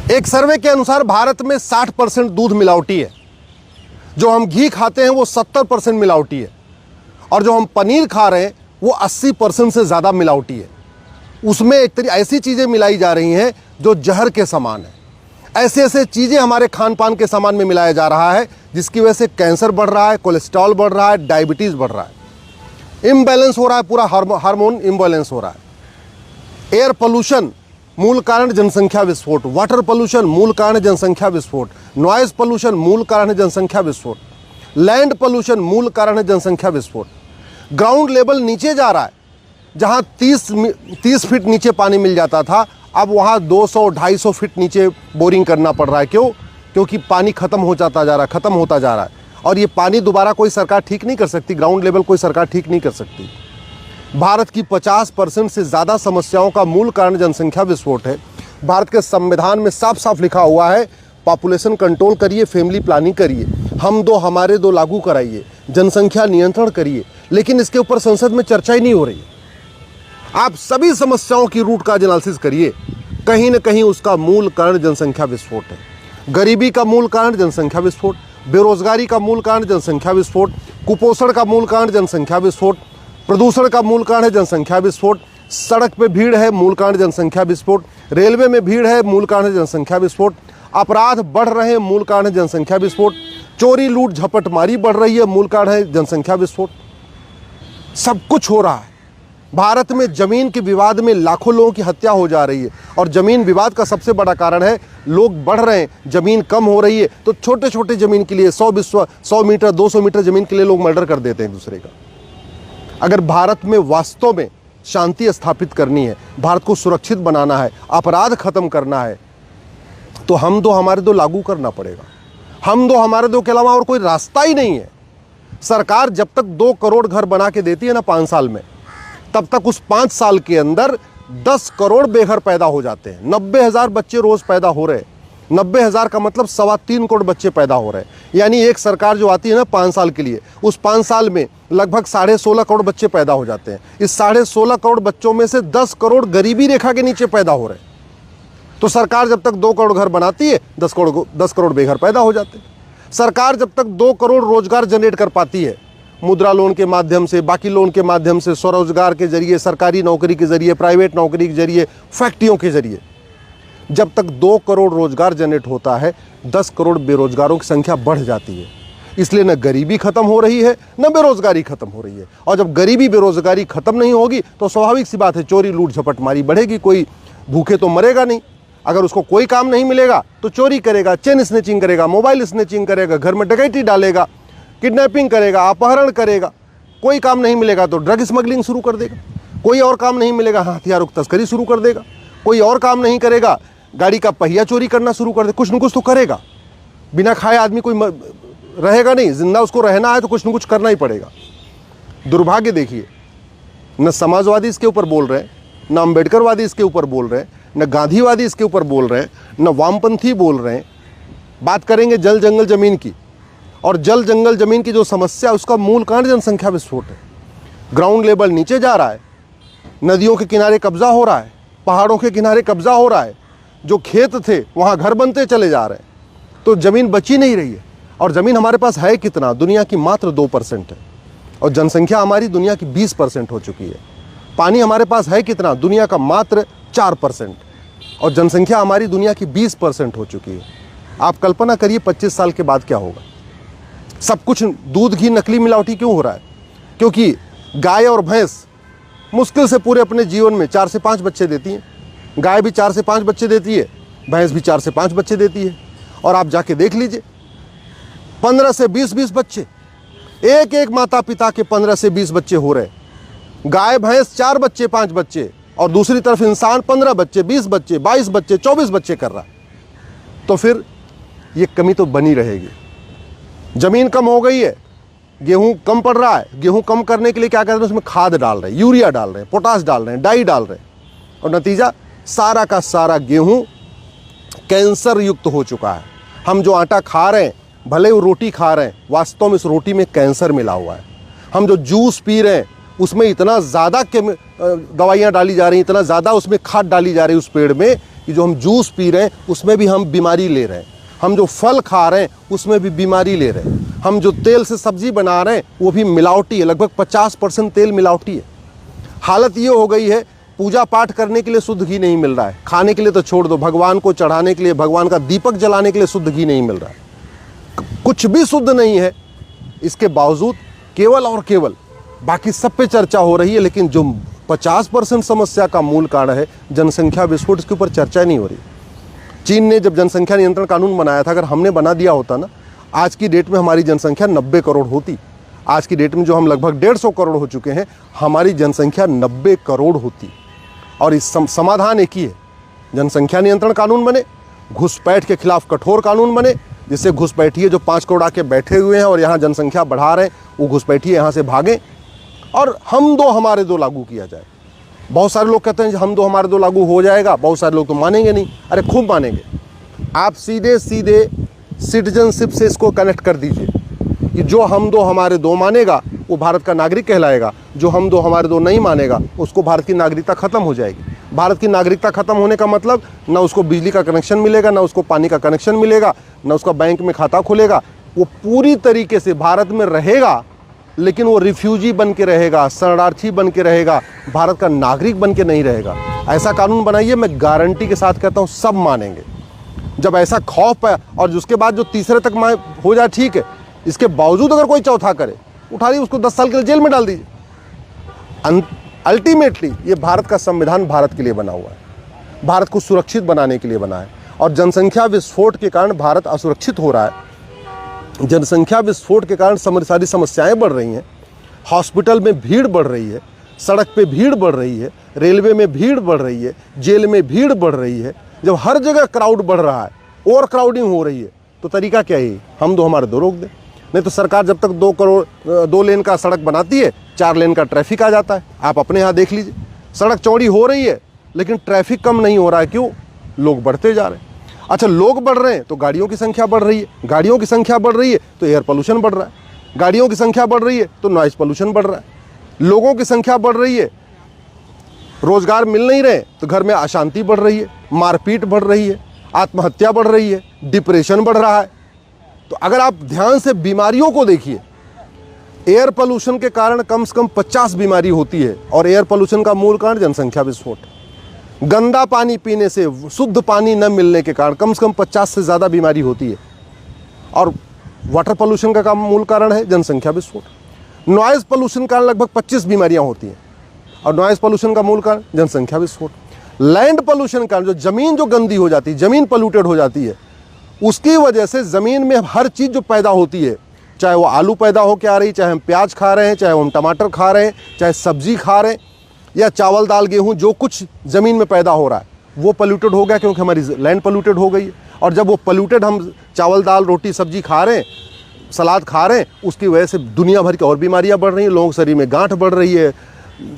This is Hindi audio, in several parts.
एक सर्वे के अनुसार भारत में 60% दूध मिलावटी है। जो हम घी खाते हैं वो 70% मिलावटी है, और जो हम पनीर खा रहे हैं वो 80% से ज़्यादा मिलावटी है। उसमें एक तरीके ऐसी चीज़ें मिलाई जा रही हैं जो जहर के समान है। ऐसे ऐसे चीज़ें हमारे खान पान के सामान में मिलाया जा रहा है जिसकी वजह से कैंसर बढ़ रहा है, कोलेस्ट्रॉल बढ़ रहा है, डायबिटीज़ बढ़ रहा है, इम्बैलेंस हो रहा है, पूरा हार्मोन इम्बैलेंस हो रहा है। एयर पोल्यूशन मूल कारण जनसंख्या विस्फोट, वाटर पोल्यूशन मूल कारण जनसंख्या विस्फोट, नॉइज पोल्यूशन मूल कारण है जनसंख्या विस्फोट, लैंड पोल्यूशन मूल कारण है जनसंख्या विस्फोट। ग्राउंड लेवल नीचे जा रहा है। जहां 30 फीट नीचे पानी मिल जाता था, अब वहां 200-250 फीट नीचे बोरिंग करना पड़ रहा है। क्यों? क्योंकि पानी खत्म हो जाता जा रहा है, खत्म होता जा रहा है। और ये पानी दोबारा कोई सरकार ठीक नहीं कर सकती, ग्राउंड लेवल कोई सरकार ठीक नहीं कर सकती। भारत की 50% से ज़्यादा समस्याओं का मूल कारण जनसंख्या विस्फोट है। भारत के संविधान में साफ साफ लिखा हुआ है, पॉपुलेशन कंट्रोल करिए, फैमिली प्लानिंग करिए, हम दो हमारे दो लागू कराइए, जनसंख्या नियंत्रण करिए। लेकिन इसके ऊपर संसद में चर्चा ही नहीं हो रही है। आप सभी समस्याओं की रूट का एनालिसिस करिए, कहीं ना कहीं उसका मूल कारण जनसंख्या विस्फोट है। गरीबी का मूल कारण जनसंख्या विस्फोट, बेरोजगारी का मूल कारण जनसंख्या विस्फोट, कुपोषण का मूल कारण जनसंख्या विस्फोट, प्रदूषण का मूल कारण है जनसंख्या विस्फोट, सड़क पे भीड़ है मूल कारण जनसंख्या विस्फोट, रेलवे में भीड़ है मूल कारण है जनसंख्या विस्फोट, अपराध बढ़ रहे हैं मूल कारण है जनसंख्या विस्फोट, चोरी लूट झपटमारी बढ़ रही है मूल कारण है जनसंख्या विस्फोट। सब कुछ हो रहा है। भारत में जमीन के विवाद में लाखों लोगों की हत्या हो जा रही है, और जमीन विवाद का सबसे बड़ा कारण है लोग बढ़ रहे हैं, जमीन कम हो रही है। तो छोटे छोटे जमीन के लिए 100 मीटर 200 मीटर जमीन के लिए लोग मर्डर कर देते हैं एक दूसरे का। अगर भारत में वास्तव में शांति स्थापित करनी है, भारत को सुरक्षित बनाना है, अपराध खत्म करना है, तो हम दो हमारे दो लागू करना पड़ेगा। हम दो हमारे दो के अलावा और कोई रास्ता ही नहीं है। सरकार जब तक 2 करोड़ घर बना के देती है ना 5 साल में, तब तक उस 5 साल के अंदर 10 करोड़ बेघर पैदा हो जाते हैं। 90,000 बच्चे रोज पैदा हो रहे हैं। 90,000 का मतलब 3.25 करोड़ बच्चे पैदा हो रहे हैं। यानी एक सरकार जो आती है ना 5 साल के लिए, उस 5 साल में लगभग 16.5 करोड़ बच्चे पैदा हो जाते हैं। इस 16.5 करोड़ बच्चों में से 10 करोड़ गरीबी रेखा के नीचे पैदा हो रहे हैं। तो सरकार जब तक 2 करोड़ घर बनाती है, 10 करोड़ बेघर पैदा हो जाते हैं। सरकार जब तक 2 करोड़ रोजगार जनरेट कर पाती है, मुद्रा लोन के माध्यम से, बाकी लोन के माध्यम से, स्वरोजगार के जरिए, सरकारी नौकरी के जरिए, प्राइवेट नौकरी के जरिए, फैक्ट्रियों के जरिए, जब तक 2 करोड़ रोजगार जनरेट होता है, 10 करोड़ बेरोजगारों की संख्या बढ़ जाती है। इसलिए न गरीबी खत्म हो रही है, न बेरोजगारी खत्म हो रही है। और जब गरीबी बेरोजगारी खत्म नहीं होगी तो स्वाभाविक सी बात है, चोरी लूट झपटमारी बढ़ेगी। कोई भूखे तो मरेगा नहीं। अगर उसको कोई काम नहीं मिलेगा तो चोरी करेगा, चेन स्नैचिंग करेगा, मोबाइल स्नैचिंग करेगा, घर में डकैती डालेगा, किडनैपिंग करेगा, अपहरण करेगा। कोई काम नहीं मिलेगा तो ड्रग स्मगलिंग शुरू कर देगा। कोई और काम नहीं मिलेगा, हथियारों की तस्करी शुरू कर देगा। कोई और काम नहीं करेगा, गाड़ी का पहिया चोरी करना शुरू कर दे। कुछ न कुछ तो करेगा। बिना खाए आदमी कोई रहेगा नहीं। जिंदा उसको रहना है तो कुछ न कुछ करना ही पड़ेगा। दुर्भाग्य देखिए, न समाजवादी इसके ऊपर बोल रहे हैं, न अम्बेडकरवादी इसके ऊपर बोल रहे हैं, न गांधीवादी इसके ऊपर बोल रहे हैं, न वामपंथी बोल रहे हैं। बात करेंगे जल जंगल जमीन की, और जल जंगल जमीन की जो समस्या है उसका मूल कारण जनसंख्या विस्फोट है। ग्राउंड लेवल नीचे जा रहा है, नदियों के किनारे कब्जा हो रहा है, पहाड़ों के किनारे कब्जा हो रहा है, जो खेत थे वहाँ घर बनते चले जा रहे हैं, तो ज़मीन बची नहीं रही है। और ज़मीन हमारे पास है कितना? दुनिया की मात्र 2% है, और जनसंख्या हमारी दुनिया की 20% हो चुकी है। पानी हमारे पास है कितना? दुनिया का मात्र 4%, और जनसंख्या हमारी दुनिया की 20% हो चुकी है। आप कल्पना करिए 25 साल के बाद क्या होगा। सब कुछ दूध घी नकली मिलावटी क्यों हो रहा है? क्योंकि गाय और भैंस मुश्किल से पूरे अपने जीवन में 4 से 5 बच्चे देती हैं। गाय भी 4 से 5 बच्चे देती है, भैंस भी 4 से 5 बच्चे देती है। और आप जाके देख लीजिए, 15 से 20 बच्चे, एक एक माता पिता के 15 से 20 बच्चे हो रहे। गाय भैंस 4 बच्चे 5 बच्चे, और दूसरी तरफ इंसान 15 बच्चे 20 बच्चे 22 बच्चे 24 बच्चे कर रहा है। तो फिर ये कमी तो बनी रहेगी। जमीन कम हो गई है, गेहूं कम पड़ रहा है। गेहूं कम करने के लिए क्या कर रहे हैं? उसमें खाद डाल रहे हैं, यूरिया डाल रहे हैं, पोटाश डाल रहे हैं, डाई डाल रहे हैं, और नतीजा सारा का सारा गेहूं कैंसर युक्त हो चुका है। हम जो आटा खा रहे हैं, भले वो रोटी खा रहे हैं, वास्तव में इस रोटी में कैंसर मिला हुआ है। हम जो जूस पी रहे हैं उसमें इतना ज़्यादा दवाइयाँ डाली जा रही हैं, इतना ज़्यादा उसमें खाद डाली जा रही है उस पेड़ में, कि जो हम जूस पी रहे हैं उसमें भी हम बीमारी ले रहे हैं, हम जो फल खा रहे हैं उसमें भी बीमारी ले रहे हैं, हम जो तेल से सब्जी बना रहे हैं वो भी मिलावटी है, लगभग 50% तेल मिलावटी है। हालत ये हो गई है, पूजा पाठ करने के लिए शुद्ध घी नहीं मिल रहा है, खाने के लिए तो छोड़ दो, भगवान को चढ़ाने के लिए, भगवान का दीपक जलाने के लिए शुद्ध घी नहीं मिल रहा है, कुछ भी शुद्ध नहीं है। इसके बावजूद केवल और केवल बाकी सब पे चर्चा हो रही है, लेकिन जो 50% समस्या का मूल कारण है जनसंख्या विस्फोट, इसके ऊपर चर्चा नहीं हो रही। चीन ने जब जनसंख्या नियंत्रण कानून बनाया था, अगर हमने बना दिया होता ना, आज की डेट में हमारी जनसंख्या 90 करोड़ होती। आज की डेट में जो हम लगभग 150 करोड़ हो चुके हैं, हमारी जनसंख्या 90 करोड़ होती। और इस समाधान एक ही है, जनसंख्या नियंत्रण कानून बने, घुसपैठ के खिलाफ कठोर कानून बने, जिससे घुसपैठिए जो 5 करोड़ आके बैठे हुए हैं और यहाँ जनसंख्या बढ़ा रहे हैं, वो घुसपैठिए यहाँ से भागें और हम दो हमारे दो लागू किया जाए। बहुत सारे लोग कहते हैं हम दो हमारे दो लागू हो जाएगा, बहुत सारे लोग तो मानेंगे नहीं। अरे खूब मानेंगे। आप सीधे सीधे सिटीजनशिप से इसको कनेक्ट कर दीजिए कि जो हम दो हमारे दो मानेगा वो भारत का नागरिक कहलाएगा, जो हम दो हमारे दो नहीं मानेगा उसको भारत की नागरिकता खत्म हो जाएगी। भारत की नागरिकता खत्म होने का मतलब ना उसको बिजली का कनेक्शन मिलेगा, ना उसको पानी का कनेक्शन मिलेगा, ना उसका बैंक में खाता खुलेगा। वो पूरी तरीके से भारत में रहेगा, लेकिन वो रिफ्यूजी बन के रहेगा, शरणार्थी बन के रहेगा, भारत का नागरिक बन के नहीं रहेगा। ऐसा कानून बनाइए, मैं गारंटी के साथ कहता हूँ सब मानेंगे। जब ऐसा खौफ है और उसके बाद जो तीसरे तक हो जाए ठीक है, इसके बावजूद अगर कोई चौथा करे, उठाइए उसको 10 साल के लिए जेल में डाल दीजिए। अल्टीमेटली ये भारत का संविधान भारत के लिए बना हुआ है, भारत को सुरक्षित बनाने के लिए बना है, और जनसंख्या विस्फोट के कारण भारत असुरक्षित हो रहा है। जनसंख्या विस्फोट के कारण सारी समस्याएं बढ़ रही हैं, हॉस्पिटल में भीड़ बढ़ रही है, सड़क पे भीड़ बढ़ रही है, रेलवे में भीड़ बढ़ रही है, जेल में भीड़ बढ़ रही है। जब हर जगह क्राउड बढ़ रहा है, ओवर क्राउडिंग हो रही है, तो तरीका क्या है? हम दो हमारे दो रोक दें। नहीं तो सरकार जब तक 2 लेन का सड़क बनाती है, 4 लेन का ट्रैफिक आ जाता है। आप अपने यहाँ देख लीजिए, सड़क चौड़ी हो रही है लेकिन ट्रैफिक कम नहीं हो रहा है। क्यों? लोग बढ़ते जा रहे हैं। अच्छा, लोग बढ़ रहे हैं तो गाड़ियों की संख्या बढ़ रही है, गाड़ियों की संख्या बढ़ रही है तो एयर पोल्यूशन बढ़ रहा है, गाड़ियों की संख्या बढ़ रही है तो नॉइज पोल्यूशन बढ़ रहा है, लोगों की संख्या बढ़ रही है, रोजगार मिल नहीं रहे तो घर में अशांति बढ़ रही है, मारपीट बढ़ रही है, आत्महत्या बढ़ रही है, डिप्रेशन बढ़ रहा है। तो अगर आप ध्यान से बीमारियों को देखिए, एयर पोल्यूशन के कारण कम से कम 50 बीमारी होती है, और एयर पोल्यूशन का मूल कारण जनसंख्या विस्फोट। गंदा पानी पीने से, शुद्ध पानी न मिलने के कारण कम से कम 50 से ज़्यादा बीमारी होती है, और वाटर पोल्यूशन का मूल कारण है जनसंख्या विस्फोट। नॉइज़ पोल्यूशन का लगभग 25 बीमारियां होती हैं, और नॉइज़ पोल्यूशन का मूल कारण जनसंख्या विस्फोट। लैंड पोल्यूशन का, जो ज़मीन जो गंदी हो जाती है, ज़मीन पोल्यूटेड हो जाती है, उसकी वजह से ज़मीन में हर चीज़ जो पैदा होती है, चाहे वो आलू पैदा हो के आ रही, चाहे हम प्याज खा रहे हैं, चाहे हम टमाटर खा रहे हैं, चाहे सब्जी खा रहे हैं, या चावल दाल गेहूं, जो कुछ ज़मीन में पैदा हो रहा है वो पोल्यूटेड हो गया, क्योंकि हमारी लैंड पोल्यूटेड हो गई है। और जब वो पोल्यूटेड हम चावल दाल रोटी सब्जी खा रहे हैं, सलाद खा रहे हैं, उसकी वजह से दुनिया भर की और बीमारियां बढ़ रही हैं। लोगों के शरीर में गांठ बढ़ रही है,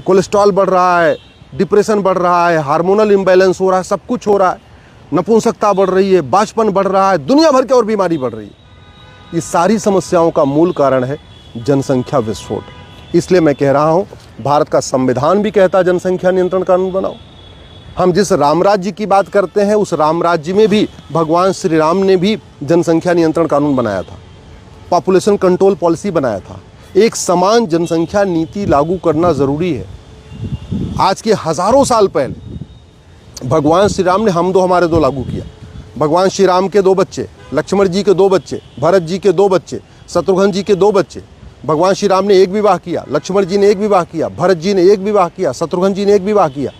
कोलेस्ट्रॉल बढ़ रहा है, डिप्रेशन बढ़ रहा है, हार्मोनल इम्बैलेंस हो रहा है, सब कुछ हो रहा है, नपुंसकता बढ़ रही है, बांझपन बढ़ रहा है, दुनिया भर की और बीमारी बढ़ रही है। ये सारी समस्याओं का मूल कारण है जनसंख्या विस्फोट। इसलिए मैं कह रहा हूँ, भारत का संविधान भी कहता है जनसंख्या नियंत्रण कानून बनाओ। हम जिस राम राज्य की बात करते हैं, उस राम राज्य में भी भगवान श्री राम ने भी जनसंख्या नियंत्रण कानून बनाया था, पॉपुलेशन कंट्रोल पॉलिसी बनाया था। एक समान जनसंख्या नीति लागू करना ज़रूरी है। आज के हज़ारों साल पहले भगवान श्री राम ने हम दो हमारे दो लागू किया। भगवान श्री राम के 2 बच्चे, लक्ष्मण जी के 2 बच्चे, भरत जी के 2 बच्चे, शत्रुघ्न जी के 2 बच्चे। भगवान श्री राम ने एक विवाह किया, लक्ष्मण जी ने एक विवाह किया, भरत जी ने एक विवाह किया, शत्रुघ्न जी ने एक विवाह किया।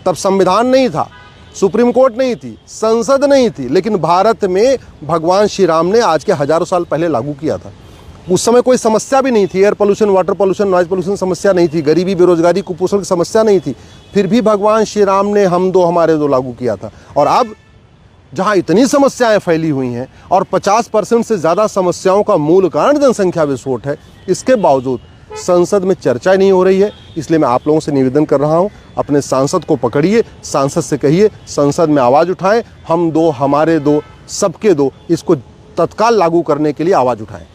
तब संविधान नहीं था, सुप्रीम कोर्ट नहीं थी, संसद नहीं थी, लेकिन भारत में भगवान श्री राम ने आज के हज़ारों साल पहले लागू किया था। उस समय कोई समस्या भी नहीं थी, air pollution, water pollution, noise pollution समस्या नहीं थी, गरीबी, बेरोजगारी, कुपोषण की समस्या नहीं थी। फिर भी भगवान श्री राम ने हम दो हमारे दो लागू किया था। और अब जहां इतनी समस्याएं फैली हुई हैं और 50% से ज़्यादा समस्याओं का मूल कारण जनसंख्या विस्फोट है, इसके बावजूद संसद में चर्चा नहीं हो रही है। इसलिए मैं आप लोगों से निवेदन कर रहा हूं, अपने सांसद को पकड़िए, सांसद से कहिए संसद में आवाज़ उठाएं, हम दो हमारे दो सबके दो, इसको तत्काल लागू करने के लिए आवाज़ उठाएं।